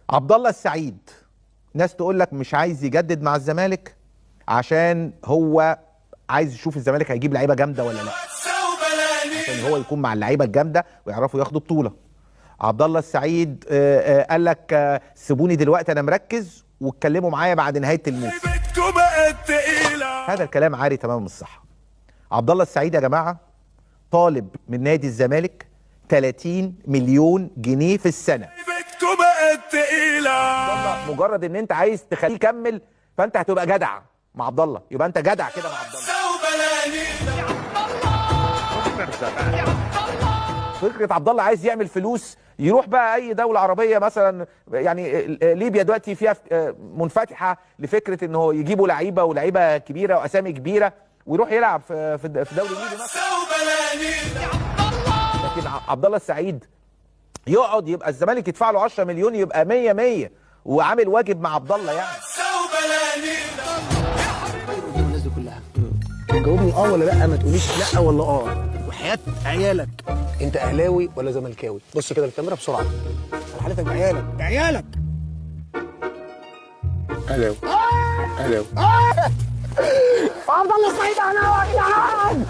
عبد الله السعيد، ناس تقول لك مش عايز يجدد مع الزمالك عشان هو عايز يشوف الزمالك هيجيب لعيبه جامده ولا لا، عشان هو يكون مع اللعيبه الجامده ويعرفوا ياخدوا بطوله. عبد الله السعيد قال لك سيبوني دلوقتي انا مركز واتكلموا معايا بعد نهايه الموسم. هذا الكلام عاري تماما من الصحه. عبد الله السعيد يا جماعه طالب من نادي الزمالك 30 مليون جنيه في السنه. مجرد ان انت عايز تخليه يكمل فانت هتبقى جدع مع عبد الله، يبقى انت جدع كده مع عبد الله. فكره عبد الله عايز يعمل فلوس يروح بقى اي دوله عربيه مثلا، يعني ليبيا دلوقتي فيها منفتحه لفكره ان هو يجيبوا لعيبه ولعيبه كبيره واسامي كبيره ويروح يلعب في الدوري الليبي مثلا. لكن عبد الله السعيد يقعد يبقى الزمالك يدفع له 10 مليون يبقى 100 وعامل واجب مع عبد الله يعني. الناس دي كلها جاوبني ولا لا، ما تقوليش لا ولا وحياة عيالك انت اهلاوي ولا زملكاوي؟ بص كده الكاميرا بسرعه، انا حالتك بعيالك اهلاوي اهلاوي عبد الله السعيد اهلاوي يا جدعان.